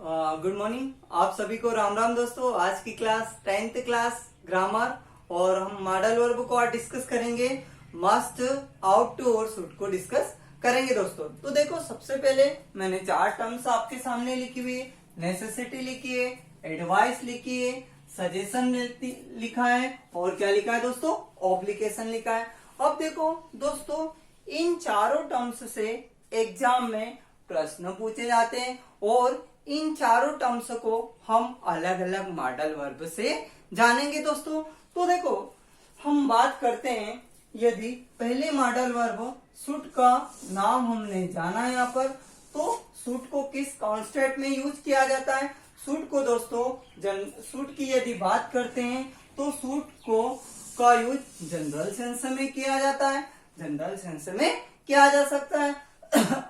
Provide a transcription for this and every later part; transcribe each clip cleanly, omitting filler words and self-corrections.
Good morning. आप सभी को राम राम दोस्तों। आज की क्लास 10th क्लास ग्रामर और हम मॉडल वर्ब को आज डिस्कस करेंगे। मस्ट, आउट टू और शुड को डिस्कस करेंगे दोस्तों। तो देखो, सबसे पहले मैंने 4 टर्म्स आपके सामने लिखी हुई है। नेसेसिटी लिखी है, एडवाइस लिखी है, सजेशन लिखा है और क्या लिखा है दोस्तों, ऑब्लिगेशन लिखा है। अब देखो दोस्तों, इन चारों टर्म्स से एग्जाम में प्रश्न पूछे जाते हैं और इन चारों टर्म्स को हम अलग अलग मॉडल वर्ब से जानेंगे दोस्तों। तो देखो, हम बात करते हैं, यदि पहले मॉडल वर्ब शुड का नाम हमने जाना यहाँ पर, तो शुड को किस कॉन्स्टेंट में यूज किया जाता है। शुड को दोस्तों शुड की यदि बात करते हैं तो शुड को का यूज जनरल सेंस में किया जाता है, जनरल सेंस में किया जा सकता है।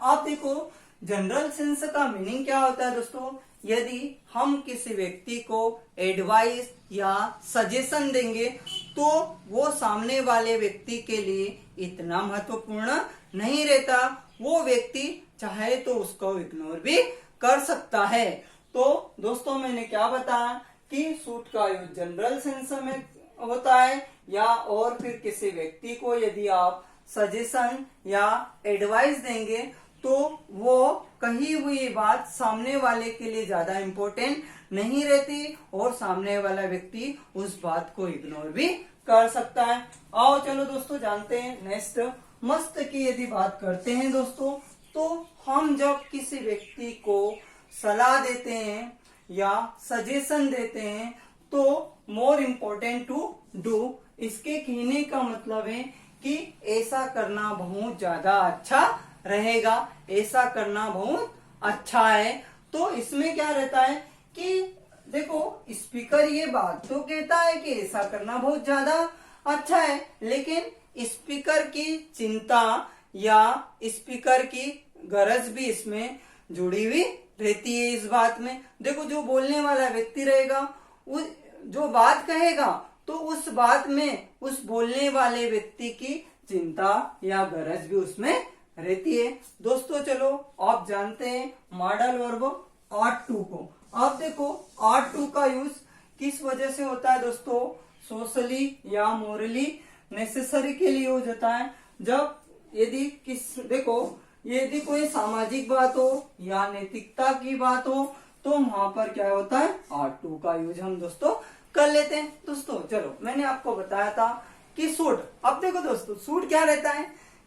आप देखो, जनरल सेंस का मीनिंग क्या होता है दोस्तों, यदि हम किसी व्यक्ति को एडवाइस या सजेशन देंगे तो वो सामने वाले व्यक्ति के लिए इतना महत्वपूर्ण नहीं रहता, वो व्यक्ति चाहे तो उसको इग्नोर भी कर सकता है। तो दोस्तों, मैंने क्या बताया कि शुड का यूज जनरल सेंस में होता है, या और फिर किसी व्यक्ति को यदि आप सजेशन या एडवाइस देंगे तो वो कही हुई बात सामने वाले के लिए ज्यादा इम्पोर्टेंट नहीं रहती और सामने वाला व्यक्ति उस बात को इग्नोर भी कर सकता है। आओ चलो दोस्तों जानते हैं नेक्स्ट। मस्ट की यदि बात करते हैं दोस्तों, तो हम जब किसी व्यक्ति को सलाह देते हैं या सजेशन देते हैं तो मोर इम्पोर्टेंट टू डू, इसके कहने का मतलब है कि ऐसा करना बहुत ज्यादा अच्छा रहेगा, ऐसा करना बहुत अच्छा है। तो इसमें क्या रहता है कि देखो, स्पीकर ये बात तो कहता है कि ऐसा करना बहुत ज्यादा अच्छा है, लेकिन स्पीकर की चिंता या स्पीकर की गरज भी इसमें जुड़ी हुई रहती है इस बात में। देखो, जो बोलने वाला व्यक्ति रहेगा, जो बात कहेगा, तो उस बात में उस बोलने वाले व्यक्ति की चिंता या गरज भी उसमें रहती है दोस्तों। चलो आप जानते हैं मॉडल वर्ब ought to को। आप देखो, ought to का यूज किस वजह से होता है दोस्तों, सोशली या मोरली नेसेसरी के लिए यूज होता है। जब यदि यदि कोई सामाजिक बात हो या नैतिकता की बात हो तो वहां पर क्या होता है, ought to का यूज हम दोस्तों कर लेते हैं दोस्तों। चलो, मैंने आपको बताया था कि शुड। अब देखो दोस्तों, शुड क्या रहता है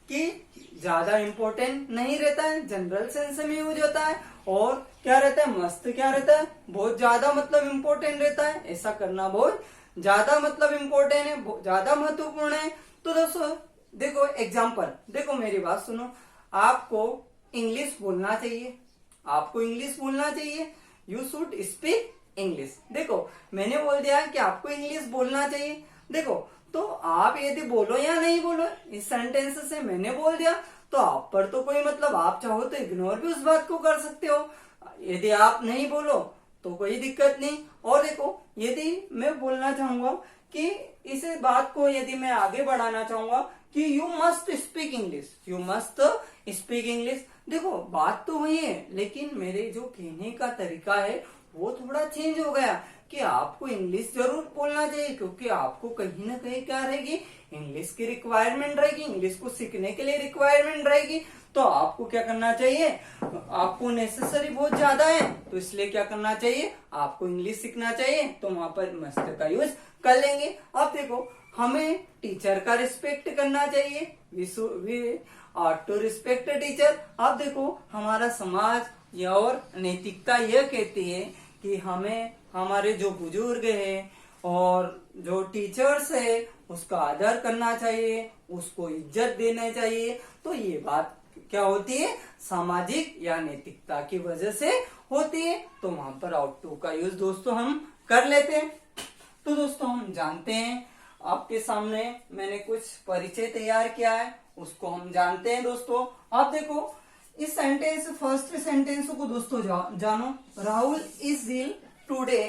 कि ज्यादा इंपॉर्टेंट नहीं रहता है, जनरल सेंस में यूज होता है। और क्या रहता है, मस्त क्या रहता है, बहुत ज्यादा मतलब इम्पोर्टेंट रहता है, ऐसा करना बहुत ज्यादा मतलब इम्पोर्टेंट है, ज्यादा महत्वपूर्ण है। तो दोस्तों देखो एग्जाम्पल, देखो मेरी बात सुनो, आपको इंग्लिश बोलना चाहिए, आपको इंग्लिश बोलना चाहिए, यू शुड स्पीक इंग्लिश। देखो, मैंने बोल दिया कि आपको इंग्लिश बोलना चाहिए। देखो, तो आप यदि बोलो या नहीं बोलो, इस सेंटेंस से मैंने बोल दिया तो आप पर तो कोई मतलब, आप चाहो तो इग्नोर भी उस बात को कर सकते हो। यदि आप नहीं बोलो तो कोई दिक्कत नहीं। और देखो, यदि मैं बोलना चाहूंगा कि इस बात को यदि मैं आगे बढ़ाना चाहूंगा कि you must speak English, you must speak English. देखो, बात तो वही है, लेकिन मेरे जो कहने का तरीका है वो थोड़ा चेंज हो गया कि आपको इंग्लिश जरूर बोलना चाहिए, क्योंकि आपको कहीं ना कहीं क्या रहेगी, इंग्लिश की रिक्वायरमेंट रहेगी, इंग्लिश को सीखने के लिए रिक्वायरमेंट रहेगी। तो आपको क्या करना चाहिए, आपको नेसेसरी बहुत ज्यादा है, तो इसलिए क्या करना चाहिए, आपको इंग्लिश सीखना चाहिए। तो वहां पर मस्ट का यूज कर लेंगे। अब देखो, हमें टीचर का रिस्पेक्ट करना चाहिए, we ought to respect teacher. अब देखो, हमारा समाज और नैतिकता यह कहती है कि हमें हमारे जो बुजुर्ग हैं और जो टीचर्स है उसका आदर करना चाहिए, उसको इज्जत देना चाहिए। तो ये बात क्या होती है, सामाजिक या नैतिकता की वजह से होती है। तो वहां पर ought to का यूज दोस्तों हम कर लेते हैं। तो दोस्तों हम जानते हैं, आपके सामने मैंने कुछ परिचय तैयार किया है, उसको हम जानते हैं दोस्तों। आप देखो, इस सेंटेंस, फर्स्ट सेंटेंस को दोस्तों जानो। Rahul is ill today,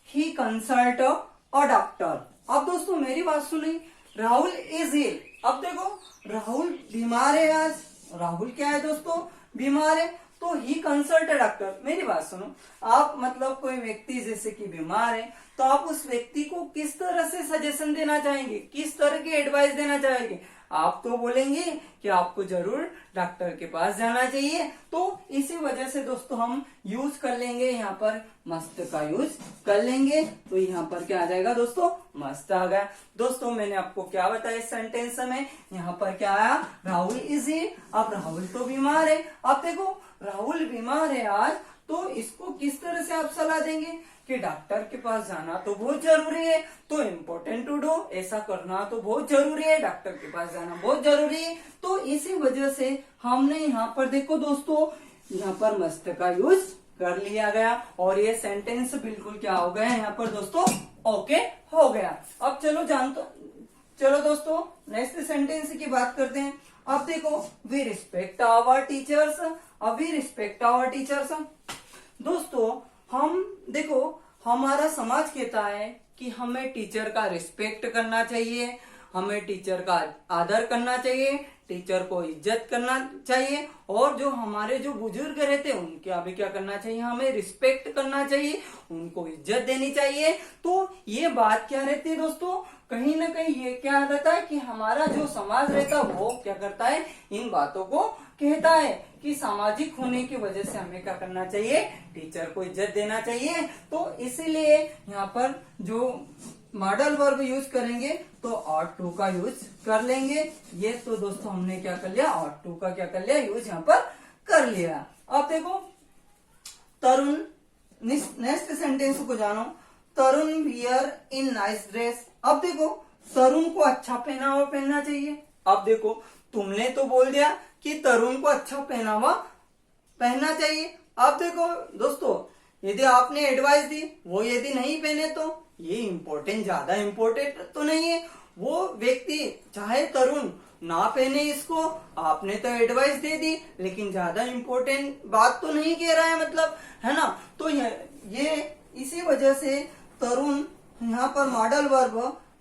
he consult a doctor. अब दोस्तों मेरी बात सुनी, राहुल इज इल। अब देखो, राहुल बीमार है आज, राहुल क्या है दोस्तों, बीमार है। तो तो ही कंसल्ट अ डॉक्टर। मेरी बात सुनो, आप मतलब कोई व्यक्ति जैसे कि बीमार है तो आप उस व्यक्ति को किस तरह से सजेशन देना चाहेंगे, किस तरह की एडवाइस देना चाहेंगे? आप तो बोलेंगे कि आपको जरूर डॉक्टर के पास जाना चाहिए। तो इसी वजह से दोस्तों हम यूज कर लेंगे यहाँ पर मस्ट का यूज कर लेंगे। तो यहाँ पर क्या आ जाएगा दोस्तों, मस्ट आ गया। दोस्तों मैंने आपको क्या बताया इस सेंटेंस में, यहाँ पर क्या आया, राहुल इज ही। अब राहुल तो बीमार है। अब देखो राहुल बीमार है आज, तो इसको किस तरह से आप सलाह देंगे कि डॉक्टर के पास जाना तो बहुत जरूरी है, तो इम्पोर्टेंट टू डू, ऐसा करना तो बहुत जरूरी है, डॉक्टर के पास जाना बहुत जरूरी है। तो इसी वजह से हमने यहाँ पर देखो दोस्तों, यहाँ पर मस्ट का यूज कर लिया गया और ये सेंटेंस बिल्कुल क्या हो गया यहाँ पर दोस्तों, ओके हो गया। अब चलो दोस्तों नेक्स्ट सेंटेंस की बात करते हैं। अब देखो वी रिस्पेक्ट आवर टीचर्स। अब वी रिस्पेक्ट आवर टीचर्स दोस्तों, हम देखो हमारा समाज कहता है कि हमें टीचर का रिस्पेक्ट करना चाहिए, हमें टीचर का आदर करना चाहिए, टीचर को इज्जत करना चाहिए, और जो हमारे जो बुजुर्ग रहते हैं उनके भी क्या करना चाहिए, हमें रिस्पेक्ट करना चाहिए, उनको इज्जत देनी चाहिए। तो ये बात क्या रहती है दोस्तों, कहीं ना कहीं ये क्या रहता है कि हमारा जो समाज रहता है वो क्या करता है, इन बातों को कहता है कि सामाजिक होने की वजह से हमें क्या करना चाहिए, टीचर को इज्जत देना चाहिए। तो इसीलिए यहाँ पर जो मॉडल वर्ब यूज करेंगे तो ought to का यूज कर लेंगे। ये तो दोस्तों हमने क्या कर लिया, ought to का क्या कर लिया, यूज यहाँ पर कर लिया। अब देखो तरुण, नेक्स्ट सेंटेंस को जानो, तरुण वियर इन नाइस ड्रेस। अब देखो तरुण को अच्छा पहनावा पहनना चाहिए। अब देखो तुमने तो बोल दिया कि तरुण को अच्छा पहनावा पहनना चाहिए। अब देखो दोस्तों यदि आपने एडवाइस दी, वो यदि नहीं पहने तो ये इम्पोर्टेंट, ज्यादा इम्पोर्टेंट तो नहीं है। वो व्यक्ति चाहे तरुण ना पहने इसको, आपने तो एडवाइस दे दी, लेकिन ज्यादा इम्पोर्टेंट बात तो नहीं कह रहा है, मतलब है ना। तो ये इसी वजह से तरुण यहाँ पर मॉडल वर्ब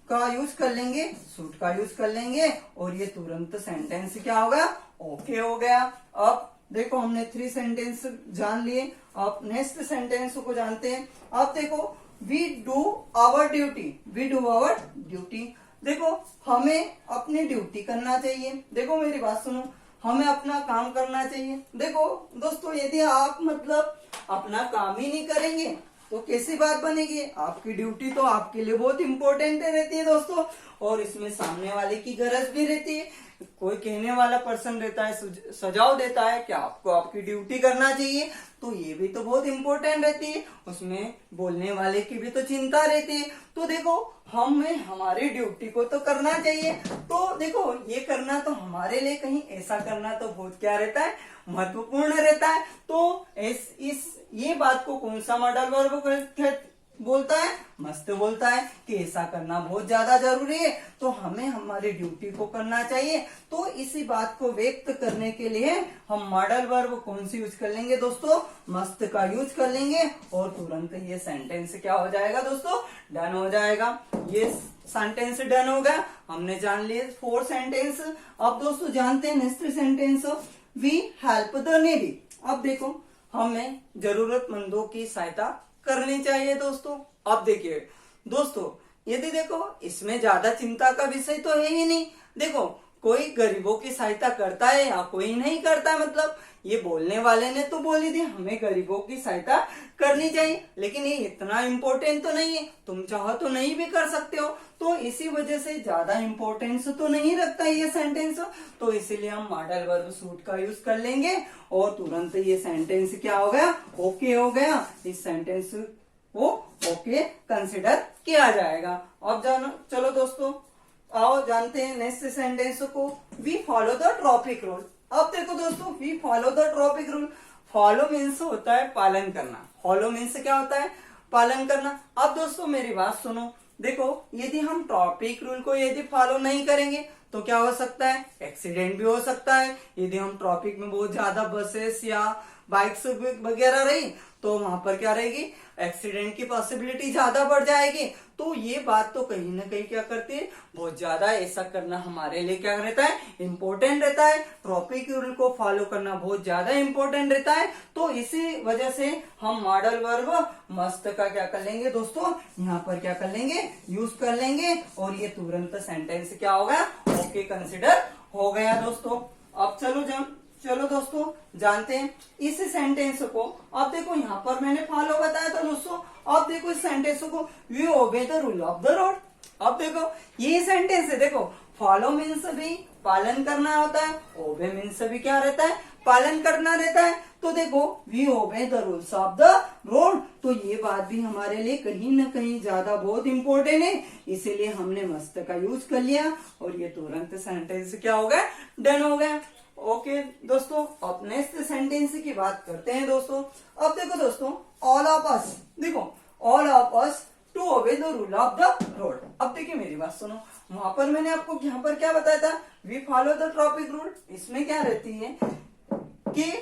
का यूज कर लेंगे, सूट का यूज कर लेंगे, और ये तुरंत सेंटेंस क्या हो गया, ओके हो गया। अब देखो हमने 3 सेंटेंस जान लिए। अब नेक्स्ट सेंटेंस को जानते हैं। अब देखो we do our duty, we do our duty. देखो हमें अपनी ड्यूटी करना चाहिए। देखो मेरी बात सुनो, हमें अपना काम करना चाहिए। देखो दोस्तों यदि आप मतलब अपना काम ही नहीं करेंगे तो कैसी बात बनेगी, आपकी ड्यूटी तो आपके लिए बहुत इंपॉर्टेंट रहती है दोस्तों, और इसमें सामने वाले की गरज भी रहती है। कोई कहने वाला पर्सन रहता है, सुझाव देता है कि आपको आपकी ड्यूटी करना चाहिए, तो ये भी तो बहुत इंपॉर्टेंट रहती है, उसमें बोलने वाले की भी तो चिंता रहती है। तो देखो हमें हमारी ड्यूटी को तो करना चाहिए। तो देखो ये करना तो हमारे लिए कहीं ऐसा करना तो बहुत क्या रहता है, महत्वपूर्ण रहता है। तो ये बात को कौन सा मॉडल वर्ब बोलता है, मस्त बोलता है कि ऐसा करना बहुत ज्यादा जरूरी है, तो हमें हमारी ड्यूटी को करना चाहिए। तो इसी बात को व्यक्त करने के लिए हम मॉडल वर्ब कौन सी यूज कर लेंगे दोस्तों, मस्त का यूज कर लेंगे, और तुरंत ये सेंटेंस क्या हो जाएगा दोस्तों, डन हो जाएगा। ये सेंटेंस डन हो गया, हमने जान लिए 4 सेंटेंस। अब दोस्तों जानते हैं next sentence, we help the needy. अब देखो हमें जरूरतमंदों की सहायता करनी चाहिए दोस्तों। अब देखिए दोस्तों, यदि देखो इसमें ज्यादा चिंता का विषय तो है ही नहीं। देखो कोई गरीबों की सहायता करता है या कोई नहीं करता, मतलब ये बोलने वाले ने तो बोल ही दी हमें गरीबों की सहायता करनी चाहिए, लेकिन ये इतना इम्पोर्टेंट तो नहीं है, तुम चाहो तो नहीं भी कर सकते हो। तो इसी वजह से ज्यादा इम्पोर्टेंस तो नहीं रखता ये सेंटेंस, तो इसीलिए हम मॉडल वर्ब सूट का यूज कर लेंगे, और तुरंत ये सेंटेंस क्या हो गया, ओके हो गया। इस सेंटेंस को ओके कंसिडर किया जाएगा। अब जानो, चलो दोस्तों आओ जानते हैं नेक्स्ट सेंटेंस को, we follow the traffic rule. अब देखो दोस्तों, we follow the traffic rule. Follow means होता है पालन करना, फॉलो मीन्स क्या होता है, पालन करना। अब दोस्तों मेरी बात सुनो, देखो यदि हम ट्रैफिक रूल को यदि फॉलो नहीं करेंगे तो क्या हो सकता है, एक्सीडेंट भी हो सकता है। यदि हम ट्रैफिक में बहुत ज्यादा बसेस या बाइक्स वगैरह रही तो वहां पर क्या रहेगी, एक्सीडेंट की पॉसिबिलिटी ज्यादा बढ़ जाएगी। तो ये बात तो कहीं ना कहीं क्या करती है, बहुत ज्यादा ऐसा करना हमारे लिए क्या रहता है, इम्पोर्टेंट रहता है। ट्रैफिक रूल को फॉलो करना बहुत ज्यादा इम्पोर्टेंट रहता है। तो इसी वजह से हम मॉडल वर्ब मस्ट का क्या कर लेंगे दोस्तों, यहाँ पर क्या कर लेंगे, यूज कर लेंगे और ये तुरंत सेंटेंस क्या होगा, ओके कंसिडर हो गया दोस्तों। अब चलो दोस्तों जानते हैं इस सेंटेंस को। अब देखो यहाँ पर मैंने फॉलो बताया था दोस्तों। अब देखो इस सेंटेंस को, we obey the rule of the road. अब देखो ये सेंटेंस है, देखो फॉलो मीन्स भी पालन करना होता है, ओबे मीन्स भी क्या रहता है, पालन करना रहता है। तो देखो we obey the rules of the road, तो ये बात भी हमारे लिए कहीं ना कहीं ज्यादा बहुत इंपॉर्टेंट है, इसीलिए हमने मस्ट का यूज कर लिया और ये तुरंत सेंटेंस क्या हो गया, डन हो गया। ओके दोस्तों, अब नेक्स्ट सेंटेंस की बात करते हैं दोस्तों। अब देखो दोस्तों, ऑल ऑफ अस, देखो all of us to obey the rule of the road. अब देखिए मेरी बात सुनो, वहां पर मैंने आपको यहाँ पर क्या बताया था, we follow the traffic rule. इसमें क्या रहती है कि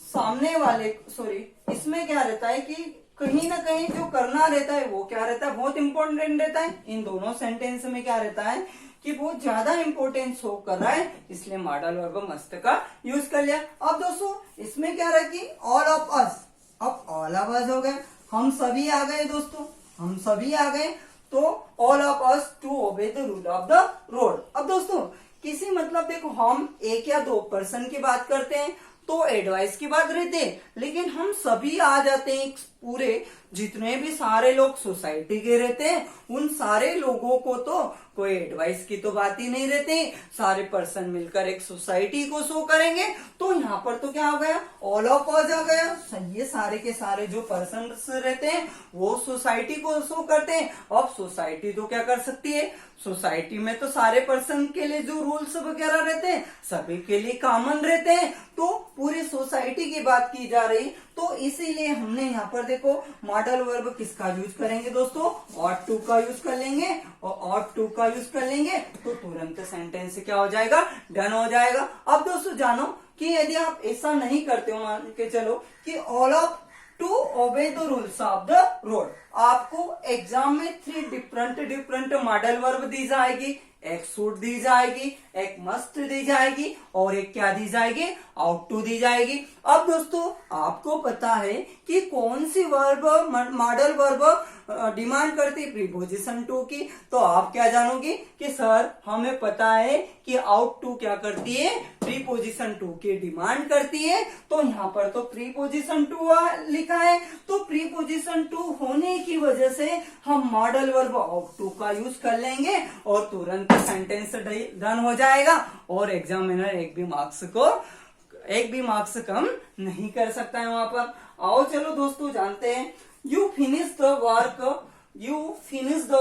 सामने वाले, सॉरी इसमें क्या रहता है कि कहीं ना कहीं जो करना रहता है वो क्या रहता है, बहुत इंपॉर्टेंट रहता है। इन दोनों सेंटेंस में क्या रहता है कि बहुत ज्यादा इंपॉर्टेंस शो कर रहा है, इसलिए मॉडल वर्ब मस्ट का यूज कर लिया। अब दोस्तों इसमें क्या रहा कि ऑल ऑफ अस, अब ऑल ऑफ अस हो गए, हम सभी आ गए दोस्तों, हम सभी आ गए। तो all of us to obey the rule of the road. अब दोस्तों किसी मतलब देखो हम एक या दो पर्सन की बात करते हैं तो एडवाइस की बात रहती है, लेकिन हम सभी आ जाते हैं, पूरे जितने भी सारे लोग सोसाइटी के रहते हैं उन सारे लोगों को तो कोई एडवाइस की तो बात ही नहीं रहती, सारे पर्सन मिलकर एक सोसाइटी को शो करेंगे। तो यहाँ पर तो क्या हो गया, ऑल ऑफ अस आ गया, ये सारे के सारे जो पर्सन रहते हैं वो सोसाइटी को शो करते हैं। अब सोसाइटी तो क्या कर सकती है, सोसाइटी में तो सारे पर्सन के लिए जो रूल्स वगैरह रहते हैं सभी के लिए कॉमन रहते हैं, तो पूरी सोसाइटी की बात की जा रही। तो इसीलिए हमने यहाँ पर देखो मॉडल वर्ब किसका यूज करेंगे दोस्तों, ought to का यूज कर लेंगे और ought to का यूज कर लेंगे तो तुरंत सेंटेंस क्या हो जाएगा, डन हो जाएगा। अब दोस्तों जानो कि यदि आप ऐसा नहीं करते हो, मान के चलो कि all of to obey the rules of the road, आपको एग्जाम में 3 डिफरेंट मॉडल वर्ब दी जाएगी, एक शुड दी जाएगी, एक मस्ट दी जाएगी और एक क्या दी जाएगी, आउट टू दी जाएगी। अब दोस्तों आपको पता है कि कौन सी वर्ब मॉडल वर्ब डिमांड करती है प्रीपोजिशन टू की, तो आप क्या जानोगे कि सर हमें पता है कि आउट टू क्या करती है, प्रीपोजिशन टू की डिमांड करती है। तो यहाँ पर तो प्रीपोजिशन टू लिखा है, तो प्रीपोजिशन टू होने की वजह से हम मॉडल वर्ब आउट टू का यूज कर लेंगे और तुरंत सेंटेंस डन हो जाएगा और एग्जामिनर एक भी मार्क्स कम नहीं कर सकता है वहां पर। आओ चलो दोस्तों जानते हैं, you finish the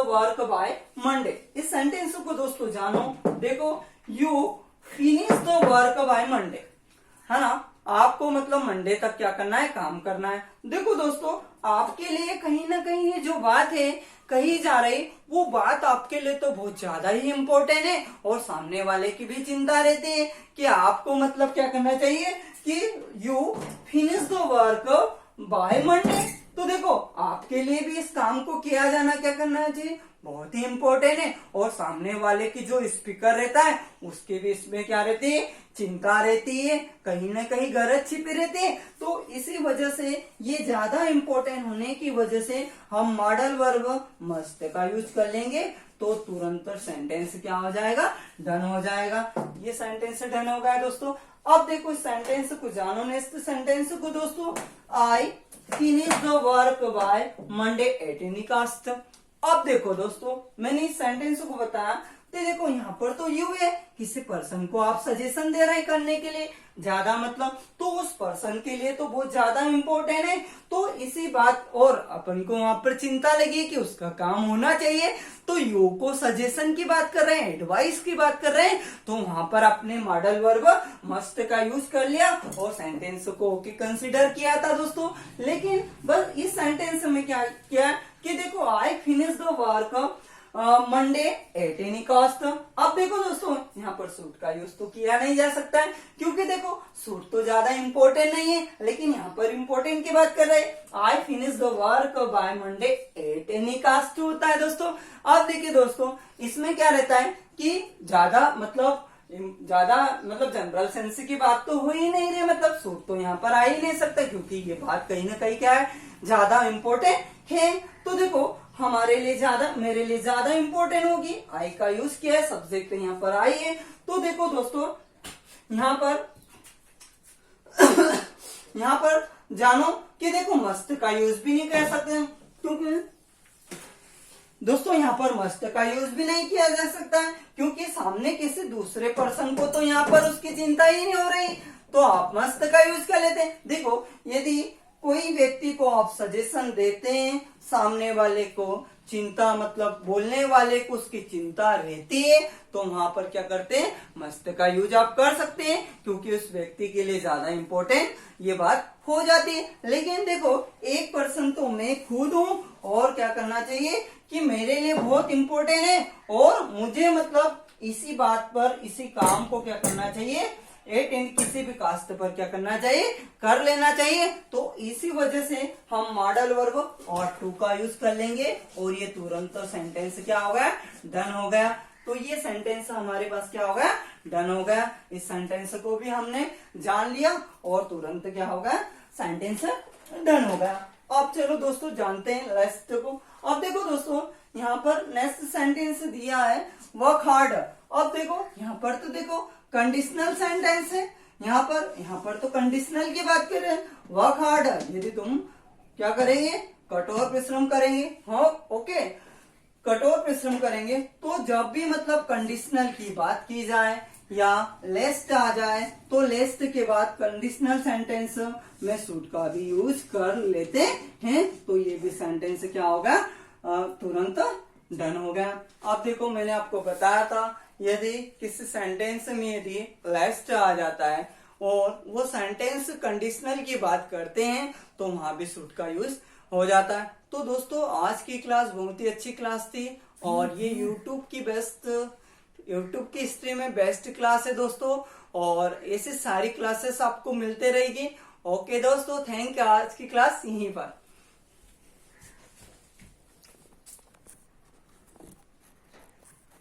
work by Monday. इस सेंटेंस को दोस्तों जानो, देखो you finish the work by Monday, है ना, आपको मतलब मंडे तक क्या करना है, काम करना है। देखो दोस्तों आपके लिए कहीं ना कहीं ये जो बात है कही जा रही, वो बात आपके लिए तो बहुत ज्यादा ही इम्पोर्टेंट है और सामने वाले की भी चिंता रहती है कि आपको मतलब क्या करना चाहिए कि you finish the work by Monday. तो देखो आपके लिए भी इस काम को किया जाना क्या करना चाहिए, बहुत ही इम्पोर्टेंट है और सामने वाले की जो स्पीकर रहता है उसके भी इसमें क्या रहती है, चिंता रहती है, कहीं ना कहीं गरज छिपी रहती है। तो इसी वजह से ये ज्यादा इम्पोर्टेंट होने की वजह से हम मॉडल वर्ब मस्ट का यूज कर लेंगे तो तुरंत सेंटेंस क्या हो जाएगा, डन हो जाएगा। ये सेंटेंस डन हो गया दोस्तों। अब देखो इस सेंटेंस को जानो, नेक्स्ट सेंटेंस को दोस्तों, I finish the work by Monday at any caste. अब देखो दोस्तों मैंने इस सेंटेंस को बताया, तो देखो यहाँ पर तो यू है, किसी पर्सन को आप सजेशन दे रहे हैं करने के लिए, ज्यादा मतलब तो उस पर्सन के लिए तो बहुत ज्यादा इम्पोर्टेंट है। तो इसी बात और अपन को वहां पर चिंता लगी कि उसका काम होना चाहिए, तो यू को सजेशन की बात कर रहे हैं, एडवाइस की बात कर रहे हैं, तो वहां पर अपने मॉडल वर्ब मस्ट का यूज कर लिया और सेंटेंस को ओके कंसिडर किया था दोस्तों। लेकिन बस इस सेंटेंस में क्या किया कि देखो I finish the work Monday at any cost. अब देखो दोस्तों यहाँ पर सूट का यूज तो किया नहीं जा सकता है, क्योंकि देखो सूट तो ज्यादा इंपॉर्टेंट नहीं है, लेकिन यहाँ पर इंपॉर्टेंट की बात कर रहे हैं। I finish the work by Monday at any cost होता है दोस्तों। अब देखिए दोस्तों इसमें क्या रहता है कि ज्यादा मतलब जनरल सेंस की बात तो हो ही नहीं रही, मतलब सूट तो यहाँ पर आ ही नहीं सकता, क्योंकि ये बात कहीं ना कहीं क्या है, ज्यादा इंपॉर्टेंट है। तो देखो हमारे लिए ज्यादा, मेरे लिए ज्यादा इंपॉर्टेंट होगी, आई का यूज किया है, सब्जेक्ट यहाँ पर आई है। तो देखो दोस्तों यहाँ पर यहाँ पर जानो कि देखो मस्त का यूज भी नहीं कर सकते, क्योंकि दोस्तों यहाँ पर मस्ट का यूज भी नहीं किया जा सकता है, क्योंकि सामने किसी दूसरे पर्सन को तो यहाँ पर उसकी चिंता ही नहीं हो रही, तो आप मस्ट का यूज कर लेते हैं। देखो यदि कोई व्यक्ति को आप सजेशन देते हैं, सामने वाले को चिंता मतलब बोलने वाले को उसकी चिंता रहती है, तो वहां पर क्या करते हैं, मस्ट का यूज आप कर सकते हैं, क्योंकि उस व्यक्ति के लिए ज्यादा इंपॉर्टेंट ये बात हो जाती है। लेकिन देखो एक पर्सन तो मैं खुद हूं, और क्या करना चाहिए कि मेरे लिए बहुत इंपॉर्टेंट है, और मुझे मतलब इसी बात पर, इसी काम को क्या करना चाहिए, एट एंड किसी भी कास्ट पर क्या करना चाहिए, कर लेना चाहिए। तो इसी वजह से हम मॉडल वर्ब और टू का यूज कर लेंगे, और ये तुरंत तो सेंटेंस क्या हो गया, डन हो गया। तो ये सेंटेंस हमारे पास क्या हो गया, डन हो गया। इस सेंटेंस को भी हमने जान लिया, और तुरंत क्या हो गया, सेंटेंस डन हो गया। अब चलो दोस्तों जानते हैं नेक्स्ट को। अब देखो दोस्तों यहाँ पर नेक्स्ट सेंटेंस दिया है वर्क हार्ड। अब देखो यहाँ पर तो देखो कंडीशनल सेंटेंस है, यहाँ पर तो कंडीशनल की बात कर रहे हैं। वर्क हार्ड यदि तुम क्या करेंगे, कठोर परिश्रम करेंगे, हाँ ओके, कठोर परिश्रम करेंगे, तो जब भी मतलब कंडीशनल की बात की जाए या लेस्ट आ जाए, तो लेस्ट के बाद कंडीशनल सेंटेंस में शुड का भी यूज कर लेते हैं। तो ये भी सेंटेंस क्या होगा, तुरंत डन हो गया। अब देखो मैंने आपको बताया था यदि किसी सेंटेंस में यदि लेस्ट आ जाता है और वो सेंटेंस कंडीशनल की बात करते हैं, तो वहां भी शुड का यूज हो जाता है। तो दोस्तों आज की क्लास बहुत ही अच्छी क्लास थी, और ये यूट्यूब की हिस्ट्री में बेस्ट क्लास है दोस्तों, और ऐसी सारी क्लासेस आपको मिलते रहेगी। ओके दोस्तों, थैंक यू। आज की क्लास यहीं पर।